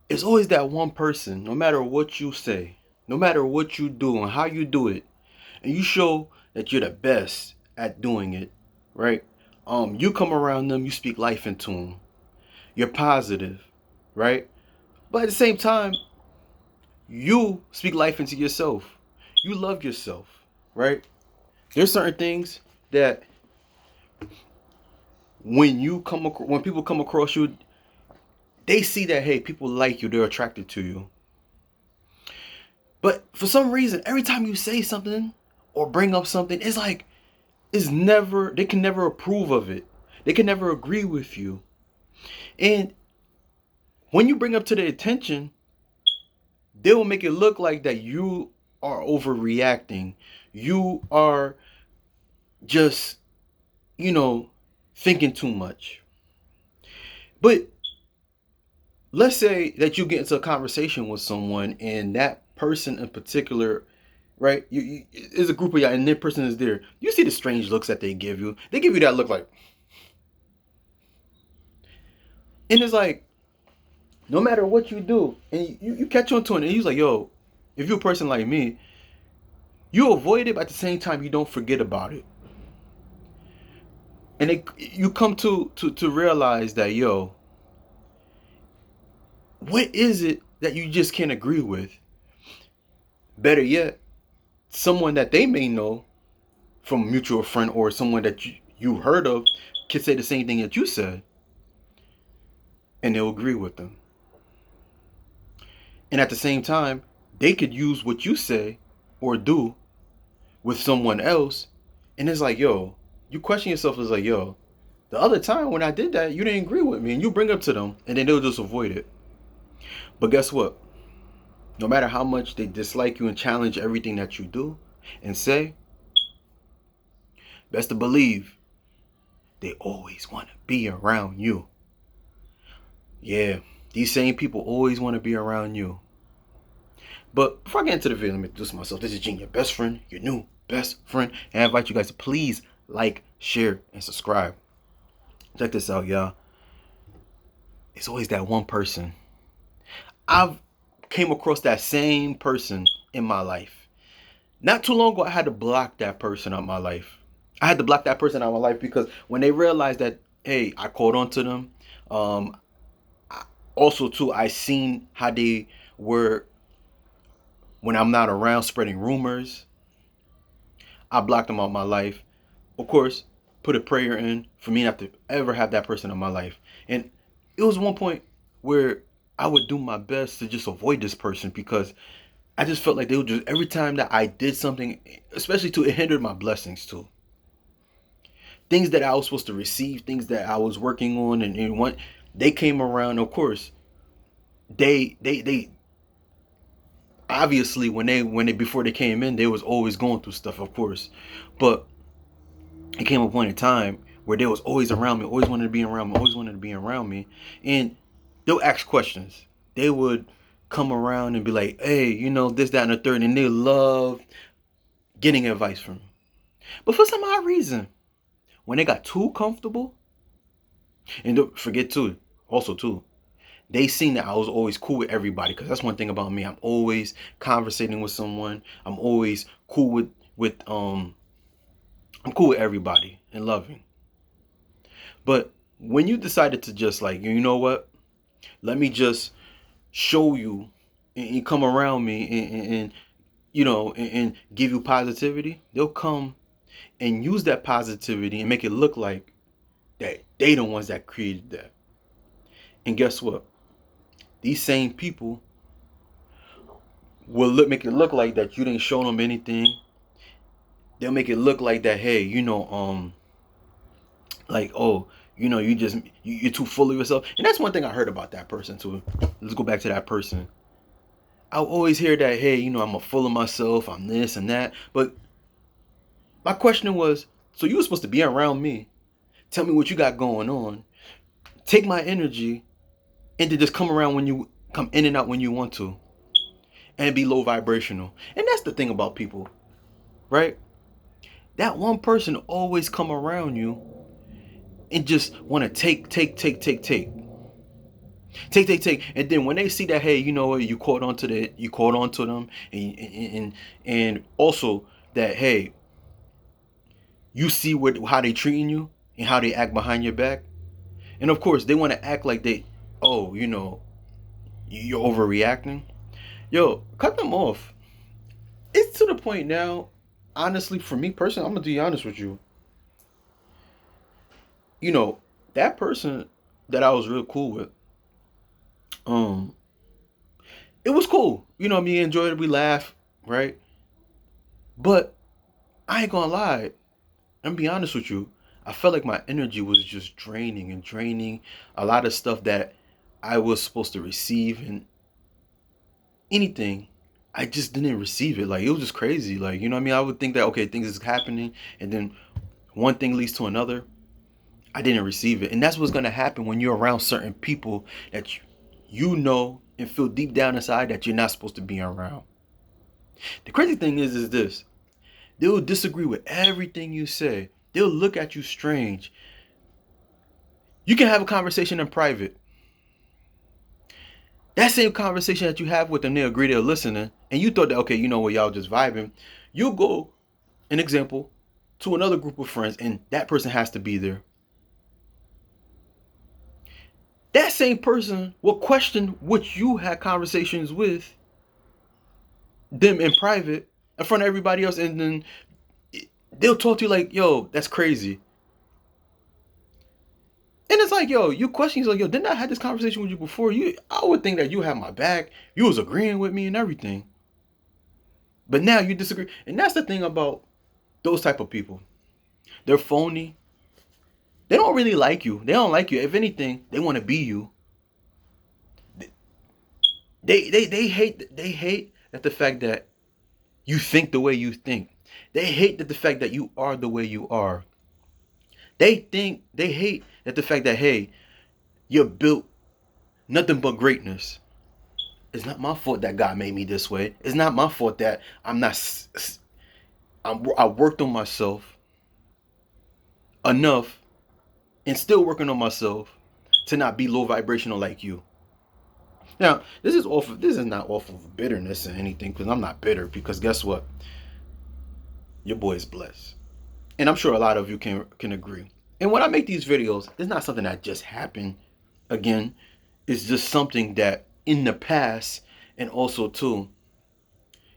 It's always that one person, no matter what you say, no matter what you do and how you do it, and you show that you're the best at doing it, right? You come around them, you speak life into them. You're positive, right? But at the same time, you speak life into yourself. You love yourself, right? There's certain things that when people come across you, they see that hey, people like you, they're attracted to you. But for some reason, every time you say something or bring up something, it's like they can never approve of it. They can never agree with you. And when you bring up to their attention, they will make it look like that you are overreacting. You are just, you know, thinking too much. But let's say that you get into a conversation with someone and that person in particular, right? There's a group of y'all and that person is there. You see the strange looks that they give you. They give you that look like, and it's like, no matter what you do, and you catch on to it, and he's like, yo, if you're a person like me, you avoid it, but at the same time, you don't forget about it. And you come to realize that, yo, what is it that you just can't agree with? Better yet, someone that they may know from a mutual friend or someone that you heard of can say the same thing that you said, and they'll agree with them. And at the same time, they could use what you say or do with someone else, and it's like, yo, you question yourself, it's like, yo, the other time when I did that, you didn't agree with me, and you bring up to them, and then they'll just avoid it. But guess what? No matter how much they dislike you and challenge everything that you do and say, best to believe they always want to be around you. Yeah, these same people always want to be around you. But before I get into the video, let me introduce myself. This is Gene, your best friend, your new best friend. And I invite you guys to please like, share, and subscribe. Check this out, y'all. It's always that one person. I've came across that same person in my life. Not too long ago, I had to block that person out of my life. I had to block that person out of my life because when they realized that, hey, I caught on to them. Also, too, I seen how they were when I'm not around, spreading rumors. I blocked them out of my life. Of course, put a prayer in for me not to ever have that person in my life. And it was one point where I would do my best to just avoid this person because I just felt like they would just, every time that I did something, especially to, it hindered my blessings too. Things that I was supposed to receive, things that I was working on, and when they came around, of course, they obviously when they before they came in, they was always going through stuff, of course, but it came a point in time where they was always around me, always wanted to be around me, always wanted to be around me, and they'll ask questions. They would come around and be like, hey, you know, this, that, and the third, and they love getting advice from me. But for some odd reason, when they got too comfortable, and don't forget too, also too, they seen that I was always cool with everybody. Because that's one thing about me. I'm always conversating with someone. I'm always cool I'm cool with everybody and loving. But when you decided to just like, you know what? Let me just show you and come around me and you know and give you positivity, they'll come and use that positivity and make it look like that they the ones that created that. And guess what? These same people will make it look like that you didn't show them anything. They'll make it look like that, hey, you know, like, oh, you know, you're too full of yourself. And that's one thing I heard about that person too. Let's go back to that person. I always hear that, hey, you know, I'm a full of myself, I'm this and that. But my question was, so you were supposed to be around me, tell me what you got going on, take my energy, and to just come around when you come in and out when you want to, and be low vibrational. And that's the thing about people, right? That one person always come around you and just want to take. Take. And then when they see that, hey, you know what, you caught on to them, and also that, hey, you see how they treating you and how they act behind your back. And of course, they want to act like oh, you're overreacting. Yo, cut them off. It's to the point now, honestly, for me personally, I'm going to be honest with you. That person that I was real cool with, um, it was cool. Me enjoyed it, we laughed, right? But I ain't gonna lie, I'm be honest with you. I felt like my energy was just draining and draining a lot of stuff that I was supposed to receive, and anything, I just didn't receive it. Like, it was just crazy. Like, I would think that, okay, things is happening, and then one thing leads to another. I didn't receive it. And that's what's gonna happen when you're around certain people that you know and feel deep down inside that you're not supposed to be around. The crazy thing is this. They'll disagree with everything you say. They'll look at you strange. You can have a conversation in private. That same conversation that you have with them, they agree they're listening, and you thought that, okay, y'all just vibing. You'll go, an example, to another group of friends, and that person has to be there. That same person will question what you had conversations with them in private in front of everybody else, and then they'll talk to you like, yo, that's crazy. And it's like, yo, you question, he's like, yo, didn't I have this conversation with you before? I would think that you had my back. You was agreeing with me and everything. But now you disagree. And that's the thing about those type of people. They're phony. They don't really like you. They don't like you. If anything, they want to be you. They hate that the fact that you think the way you think. They hate that the fact that you are the way you are. They hate that the fact that, hey, you're built nothing but greatness. It's not my fault that God made me this way. It's not my fault that I worked on myself enough and still working on myself to not be low vibrational like you. Now, this is not off of bitterness or anything, because I'm not bitter, because guess what? Your boy is blessed. And I'm sure a lot of you can agree. And when I make these videos, it's not something that just happened again. It's just something that in the past, and also too,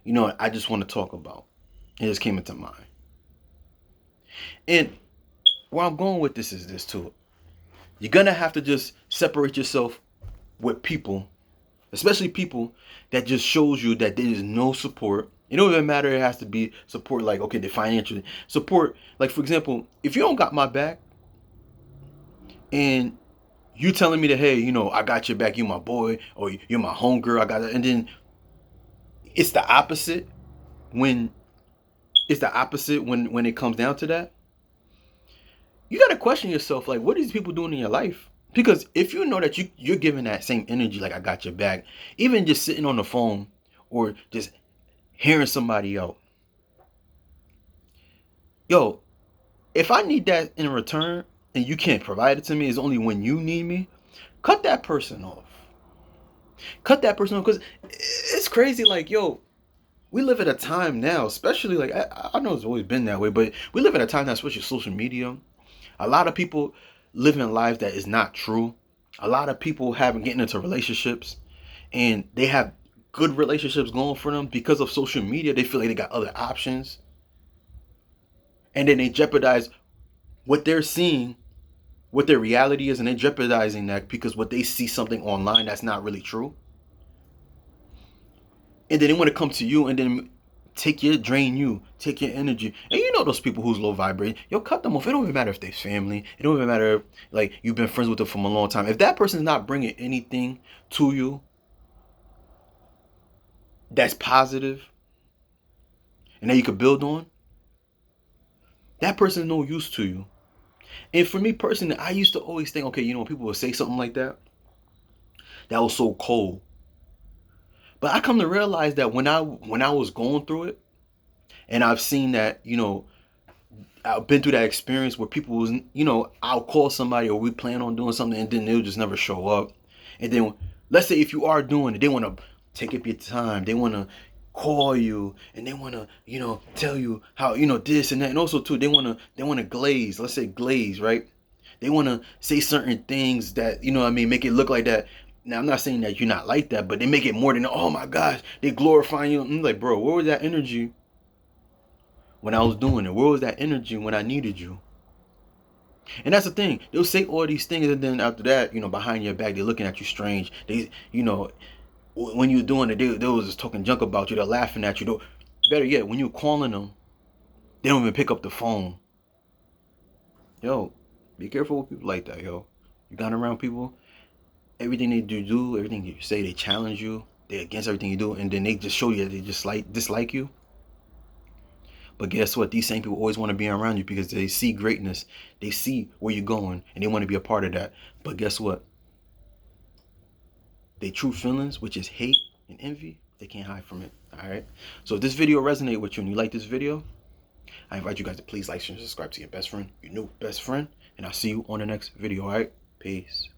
I just want to talk about. It just came into mind. And where I'm going with this is this too. You're going to have to just separate yourself with people, especially people that just shows you that there is no support. It don't even matter. It has to be support like, okay, the financial support. Like, for example, if you don't got my back and you telling me that, hey, I got your back, you my boy, or you're my homegirl, I got it. And then it's the opposite when it comes down to that. You got to question yourself, like, what are these people doing in your life? Because if you know that you're giving that same energy, like, I got your back, even just sitting on the phone or just hearing somebody out. Yo, if I need that in return and you can't provide it to me, it's only when you need me, cut that person off. Cut that person off, because it's crazy. Like, yo, we live at a time now, especially, like, I know it's always been that way, but we live at a time now, especially social media. A lot of people living lives that is not true. A lot of people haven't getting into relationships, and they have good relationships going for them because of social media. They feel like they got other options, and then they jeopardize what they're seeing, what their reality is, and they're jeopardizing that because what they see something online that's not really true. And then they want to come to you and then drain you, take your energy. And those people who's low vibrating, yo, cut them off. It don't even matter if they're family. It don't even matter if, like, you've been friends with them from a long time. If that person's not bringing anything to you that's positive and that you could build on, that person's no use to you. And for me personally, I used to always think, okay, people would say something like that was so cold. But I come to realize that when I was going through it, and I've seen that, I've been through that experience where people was, I'll call somebody or we plan on doing something and then they'll just never show up. And then let's say if you are doing it, they want to take up your time. They want to call you and they want to, tell you how, this and that. And also too, they want to glaze. Let's say glaze, right? They want to say certain things that, make it look like that. Now, I'm not saying that you're not like that, but they make it more than, oh my gosh, they glorifying you. I'm like, bro, where was that energy when I was doing it? Where was that energy when I needed you? And that's the thing. They'll say all these things, and then after that, behind your back, they're looking at you strange. When you're doing it, they was just talking junk about you. They're laughing at you. Better yet, when you're calling them, they don't even pick up the phone. Yo, be careful with people like that, yo. You got around people, everything they do, everything you say, they challenge you. They're against everything you do, and then they just show you that they just dislike you. But guess what? These same people always want to be around you because they see greatness. They see where you're going, and they want to be a part of that. But guess what? Their true feelings, which is hate and envy, they can't hide from it. All right. So if this video resonated with you and you like this video, I invite you guys to please like, share, and subscribe to your best friend, your new best friend, and I'll see you on the next video. All right. Peace.